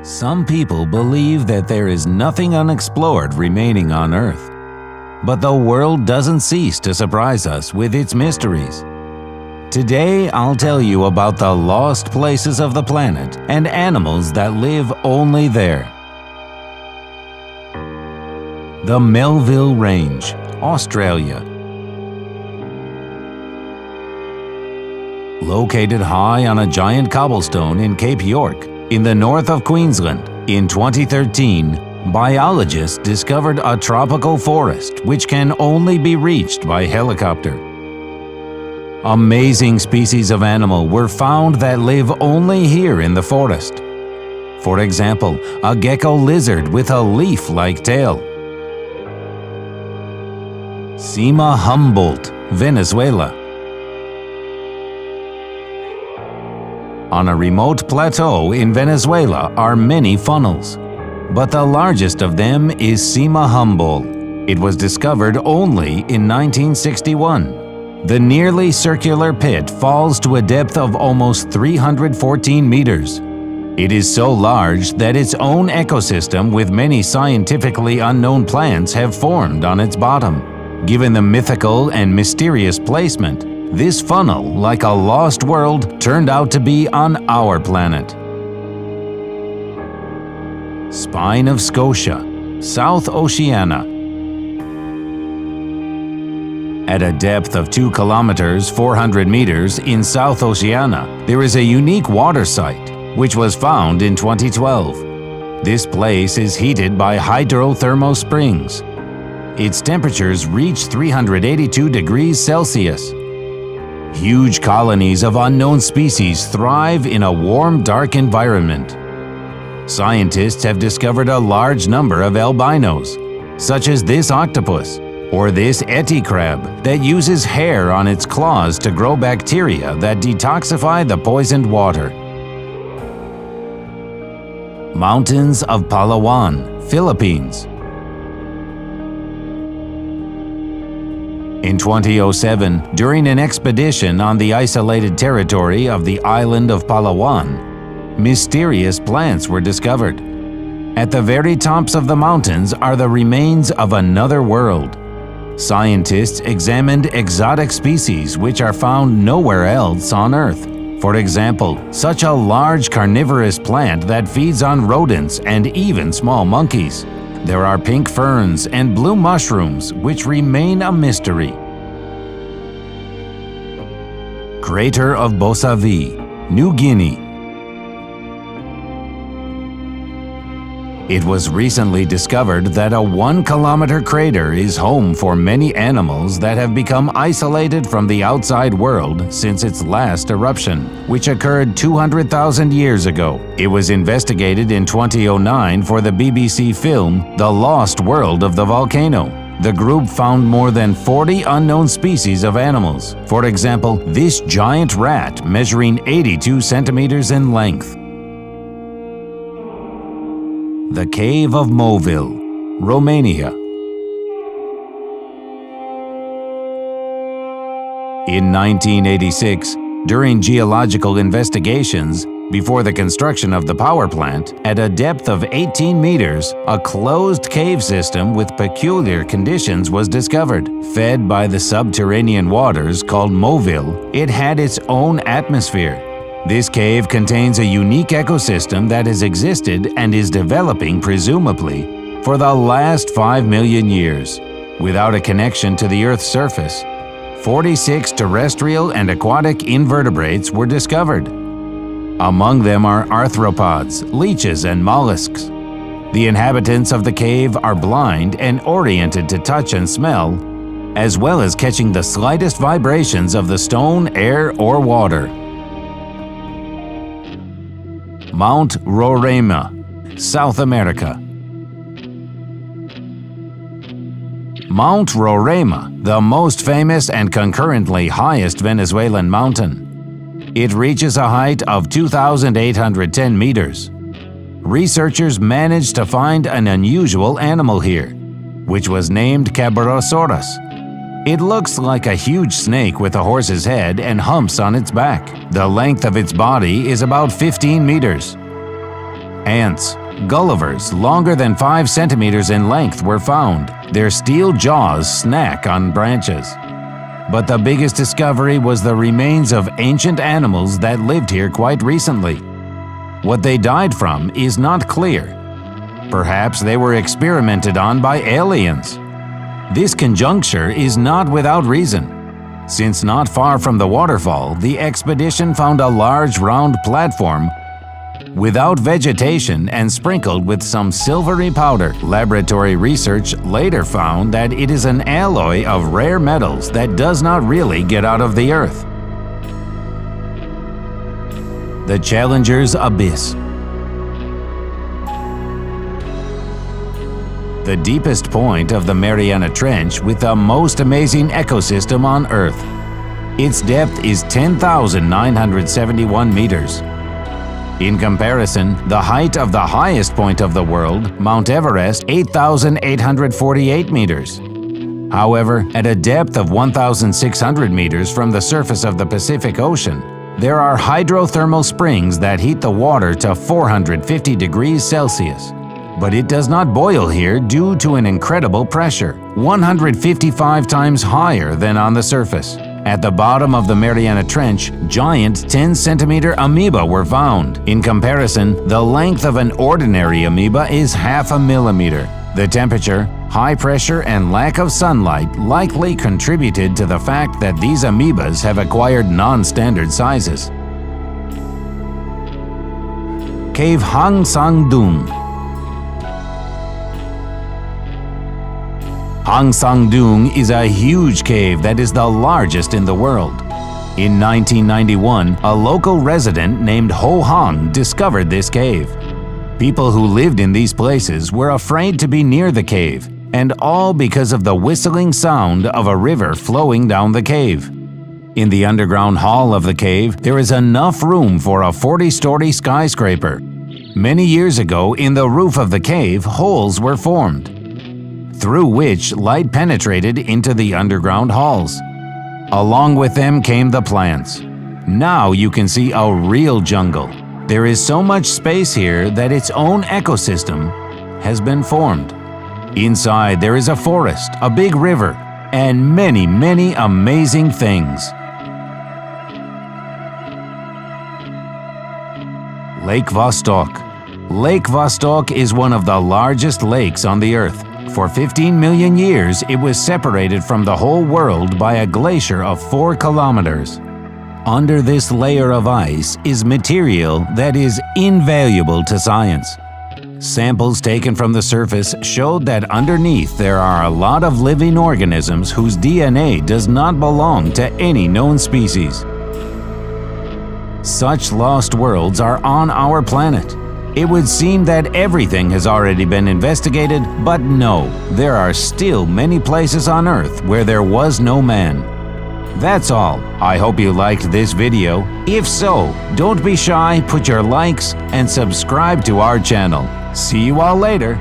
Some people believe that there is nothing unexplored remaining on Earth. But the world doesn't cease to surprise us with its mysteries. Today, I'll tell you about the lost places of the planet and animals that live only there. The Melville Range, Australia. Located high on a giant cobblestone in Cape York, in the north of Queensland, in 2013, biologists discovered a tropical forest which can only be reached by helicopter. Amazing species of animal were found that live only here in the forest. For example, a gecko lizard with a leaf-like tail. Cima Humboldt, Venezuela. On a remote plateau in Venezuela are many funnels, but the largest of them is Cima Humboldt. It was discovered only in 1961. The nearly circular pit falls to a depth of almost 314 meters. It is so large that its own ecosystem with many scientifically unknown plants have formed on its bottom. Given the mythical and mysterious placement, this funnel, like a lost world, turned out to be on our planet. Spine of Scotia, South Oceania. At a depth of 2 kilometers 400 meters in South Oceania, there is a unique water site, which was found in 2012. This place is heated by hydrothermal springs. Its temperatures reach 382 degrees Celsius. Huge colonies of unknown species thrive in a warm, dark environment. Scientists have discovered a large number of albinos, such as this octopus or this Yeti crab that uses hair on its claws to grow bacteria that detoxify the poisoned water. Mountains of Palawan, Philippines. In 2007, during an expedition on the isolated territory of the island of Palawan, mysterious plants were discovered. At the very tops of the mountains are the remains of another world. Scientists examined exotic species which are found nowhere else on Earth. For example, such a large carnivorous plant that feeds on rodents and even small monkeys. There are pink ferns and blue mushrooms which remain a mystery. Crater of Bosavi, New Guinea. It was recently discovered that a 1-kilometer crater is home for many animals that have become isolated from the outside world since its last eruption, which occurred 200,000 years ago. It was investigated in 2009 for the BBC film The Lost World of the Volcano. The group found more than 40 unknown species of animals. For example, this giant rat measuring 82 centimeters in length. The Cave of Moville, Romania. In 1986, during geological investigations, before the construction of the power plant, at a depth of 18 meters, a closed cave system with peculiar conditions was discovered. Fed by the subterranean waters called Moville, it had its own atmosphere. This cave contains a unique ecosystem that has existed and is developing, presumably, for the last 5 million years. Without a connection to the Earth's surface, 46 terrestrial and aquatic invertebrates were discovered. Among them are arthropods, leeches, and mollusks. The inhabitants of the cave are blind and oriented to touch and smell, as well as catching the slightest vibrations of the stone, air, or water. Mount Roraima, South America. Mount Roraima, the most famous and concurrently highest Venezuelan mountain. It reaches a height of 2,810 meters. Researchers managed to find an unusual animal here, which was named Cabrosaurus. It looks like a huge snake with a horse's head and humps on its back. The length of its body is about 15 meters. Ants, Gullivers longer than 5 centimeters in length were found. Their steel jaws snack on branches. But the biggest discovery was the remains of ancient animals that lived here quite recently. What they died from is not clear. Perhaps they were experimented on by aliens. This conjecture is not without reason, since not far from the waterfall, the expedition found a large round platform without vegetation and sprinkled with some silvery powder. Laboratory research later found that it is an alloy of rare metals that does not really get out of the earth. The Challenger's Abyss. The deepest point of the Mariana Trench with the most amazing ecosystem on Earth. Its depth is 10,971 meters. In comparison, the height of the highest point of the world, Mount Everest, 8,848 meters. However, at a depth of 1,600 meters from the surface of the Pacific Ocean, there are hydrothermal springs that heat the water to 450 degrees Celsius. But it does not boil here due to an incredible pressure, 155 times higher than on the surface. At the bottom of the Mariana Trench, giant 10-centimeter amoeba were found. In comparison, the length of an ordinary amoeba is half a millimeter. The temperature, high pressure, and lack of sunlight likely contributed to the fact that these amoebas have acquired non-standard sizes. Cave Hang Sang Dung. Hang Sang Dung is a huge cave that is the largest in the world. In 1991, a local resident named Ho Hang discovered this cave. People who lived in these places were afraid to be near the cave, and all because of the whistling sound of a river flowing down the cave. In the underground hall of the cave, there is enough room for a 40-story skyscraper. Many years ago, in the roof of the cave, holes were formed, through which light penetrated into the underground halls. Along with them came the plants. Now you can see a real jungle. There is so much space here that its own ecosystem has been formed. Inside there is a forest, a big river, and many, many amazing things. Lake Vostok. Lake Vostok is one of the largest lakes on the Earth. For 15 million years, it was separated from the whole world by a glacier of 4 kilometers. Under this layer of ice is material that is invaluable to science. Samples taken from the surface showed that underneath there are a lot of living organisms whose DNA does not belong to any known species. Such lost worlds are on our planet. It would seem that everything has already been investigated, but no, there are still many places on Earth where there was no man. That's all. I hope you liked this video. If so, don't be shy, put your likes and subscribe to our channel. See you all later.